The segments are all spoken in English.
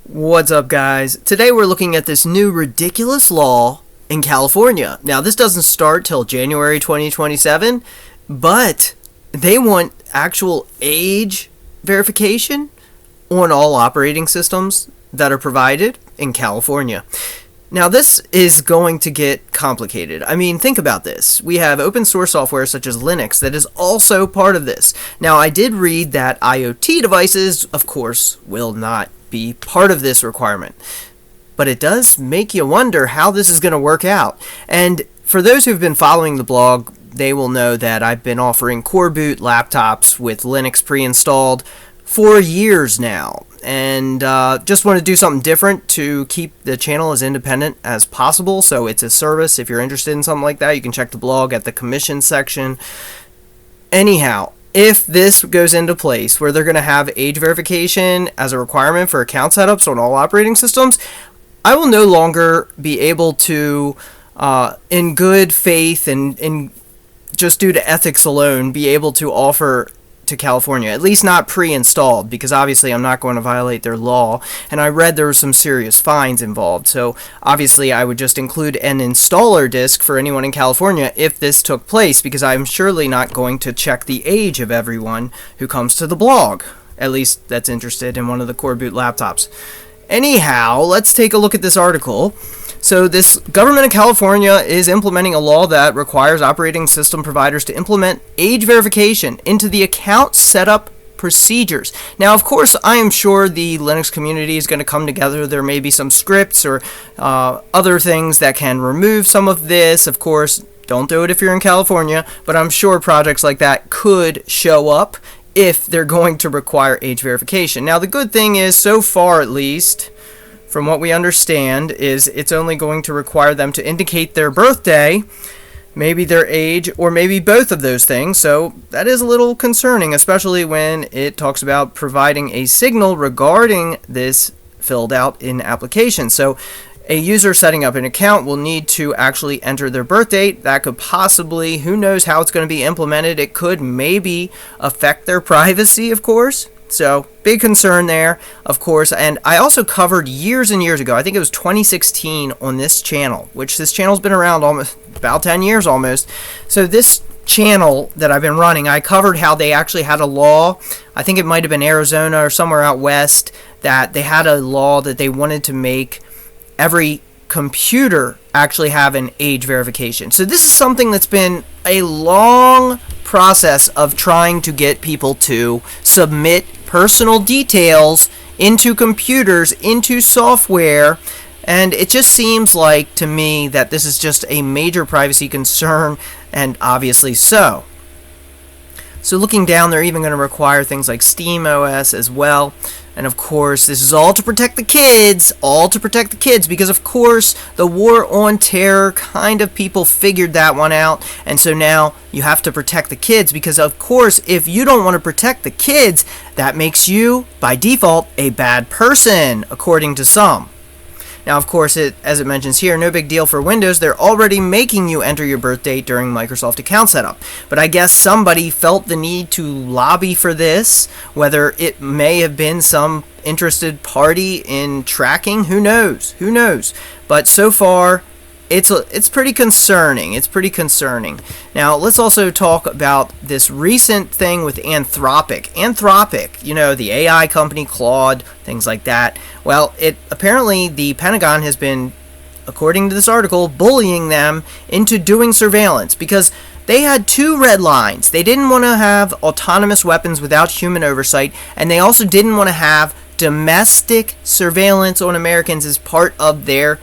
What's up, guys? Today we're looking at this new ridiculous law in California. Now, this doesn't start till January 2027, but they want actual age verification on all operating systems that are provided in California. Now, this is going to get complicated. I mean, think about this. We have open source software such as Linux that is also part of this. Now, I did read that IoT devices, of course, will not be part of this requirement. But it does make you wonder how this is going to work out. And for those who've been following the blog, they will know that I've been offering core boot laptops with Linux pre-installed for years now. And just want to do something different to keep the channel as independent as possible. So it's a service. If you're interested in something like that, you can check the blog at the commission section. Anyhow, if this goes into place where they're going to have age verification as a requirement for account setups on all operating systems, I will no longer be able to, in good faith and just due to ethics alone, be able to offer to California, at least not pre-installed, because obviously I'm not going to violate their law, and I read there were some serious fines involved. So obviously I would just include an installer disk for anyone in California if this took place, because I'm surely not going to check the age of everyone who comes to the blog, at least that's interested in one of the core boot laptops. Anyhow, let's take a look at this article. So this government of California is implementing a law that requires operating system providers to implement age verification into the account setup procedures. Now, of course, I am sure the Linux community is going to come together. There may be some scripts or other things that can remove some of this. Of course, don't do it if you're in California, but I'm sure projects like that could show up if they're going to require age verification. Now, the good thing is, so far at least, from what we understand, is it's only going to require them to indicate their birthday, maybe their age, or maybe both of those things. So that is a little concerning, especially when it talks about providing a signal regarding this filled out in application. So a user setting up an account will need to actually enter their birth date. That could possibly, who knows how it's going to be implemented. It could maybe affect their privacy, of course. So, big concern there, of course. And I also covered years and years ago, I think it was 2016 on this channel, which this channel's been around almost about 10 years almost. So this channel that I've been running, I covered how they actually had a law, I think it might have been Arizona or somewhere out west, that they had a law that they wanted to make every computer actually have an age verification. So this is something that's been a long process of trying to get people to submit personal details into computers, into software, and it just seems like to me that this is just a major privacy concern, and obviously so. So looking down, they're even going to require things like SteamOS as well. And of course, this is all to protect the kids, because of course, the war on terror kind of people figured that one out. And so now you have to protect the kids, because of course, if you don't want to protect the kids, that makes you, by default, a bad person, according to some. Now, of course, as it mentions here, no big deal for Windows. They're already making you enter your birth date during Microsoft account setup. But I guess somebody felt the need to lobby for this, whether it may have been some interested party in tracking. Who knows? Who knows? But so far, it's pretty concerning. It's pretty concerning. Now, let's also talk about this recent thing with Anthropic. Anthropic, you know, the AI company, Claude, things like that. Well, apparently the Pentagon has been, according to this article, bullying them into doing surveillance, because they had two red lines. They didn't want to have autonomous weapons without human oversight, and they also didn't want to have domestic surveillance on Americans as part of their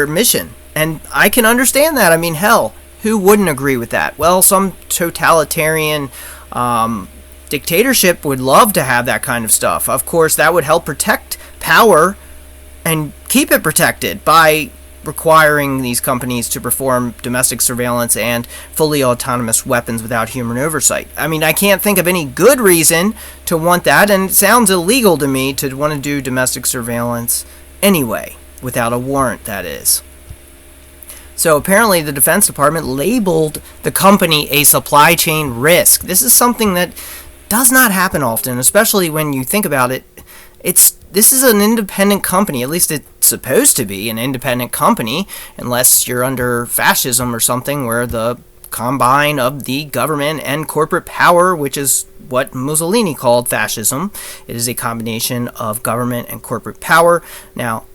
mission. And I can understand that. I mean, hell, who wouldn't agree with that? Well, some totalitarian dictatorship would love to have that kind of stuff. Of course, that would help protect power and keep it protected by requiring these companies to perform domestic surveillance and fully autonomous weapons without human oversight. I mean, I can't think of any good reason to want that, and it sounds illegal to me to want to do domestic surveillance anyway, without a warrant, that is. So apparently the Defense Department labeled the company a supply chain risk. This is something that does not happen often, especially when you think about it. It's this is an independent company. At least it's supposed to be an independent company, unless you're under fascism or something, where the combine of the government and corporate power, which is what Mussolini called fascism. It is a combination of government and corporate power. Now,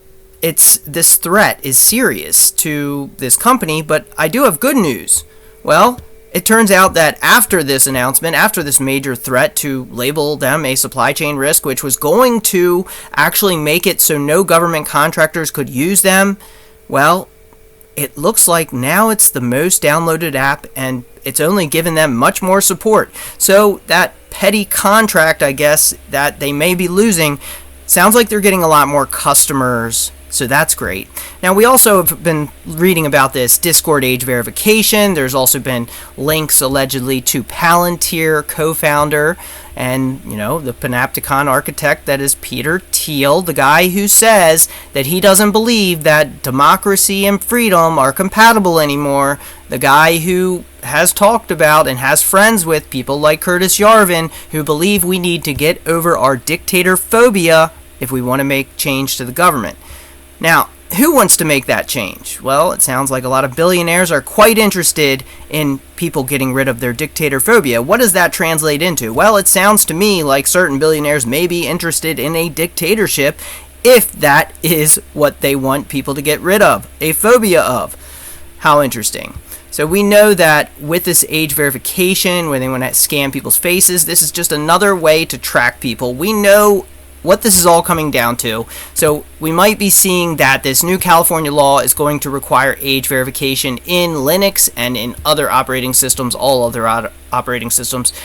this threat is serious to this company, but I do have good news. Well, it turns out that after this announcement, after this major threat to label them a supply chain risk, which was going to actually make it so no government contractors could use them, well, it looks like now it's the most downloaded app, and it's only given them much more support. So that petty contract, I guess, that they may be losing, sounds like they're getting a lot more customers. So that's great. Now, we also have been reading about this Discord age verification. There's also been links allegedly to Palantir co-founder and, the Panopticon architect, that is Peter Thiel, the guy who says that he doesn't believe that democracy and freedom are compatible anymore. The guy who has talked about and has friends with people like Curtis Yarvin, who believe we need to get over our dictator phobia if we want to make change to the government. Now, who wants to make that change? Well, it sounds like a lot of billionaires are quite interested in people getting rid of their dictator phobia. What does that translate into? Well, it sounds to me like certain billionaires may be interested in a dictatorship if that is what they want people to get rid of, a phobia of. How interesting. So we know that with this age verification, where they want to scan people's faces, this is just another way to track people. We know what this is all coming down to. So we might be seeing that this new California law is going to require age verification in Linux and in other operating systems, all other operating systems.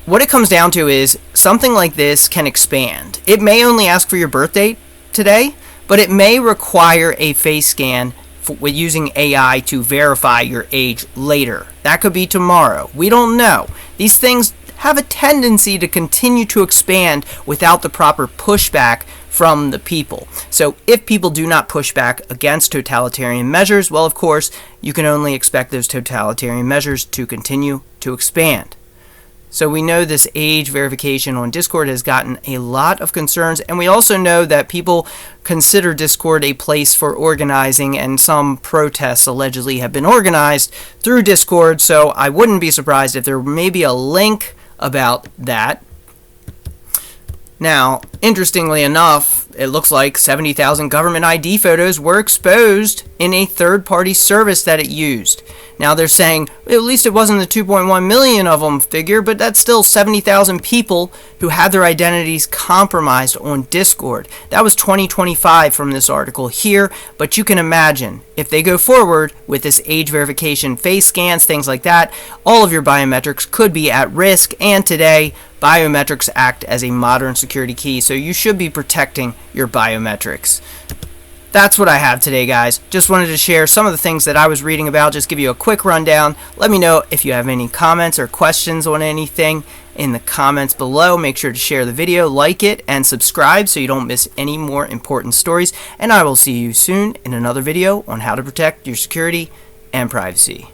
What it comes down to is something like this can expand. It may only ask for your birth date today, but it may require a face scan with using AI to verify your age later. That could be tomorrow. We don't know. These things have a tendency to continue to expand without the proper pushback from the people. So if people do not push back against totalitarian measures, well, of course, you can only expect those totalitarian measures to continue to expand. So we know this age verification on Discord has gotten a lot of concerns, and we also know that people consider Discord a place for organizing, and some protests allegedly have been organized through Discord, so I wouldn't be surprised if there may be a link about that. Now, interestingly enough, it looks like 70,000 government ID photos were exposed in a third-party service that it used. Now they're saying, at least it wasn't the 2.1 million of them figure, but that's still 70,000 people who had their identities compromised on Discord. That was 2025 from this article here, but you can imagine, if they go forward with this age verification, face scans, things like that, all of your biometrics could be at risk, and today, biometrics act as a modern security key, so you should be protecting your biometrics. That's what I have today, guys. Just wanted to share some of the things that I was reading about, just give you a quick rundown. Let me know if you have any comments or questions on anything in the comments below. Make sure to share the video, like it, and subscribe so you don't miss any more important stories. And I will see you soon in another video on how to protect your security and privacy.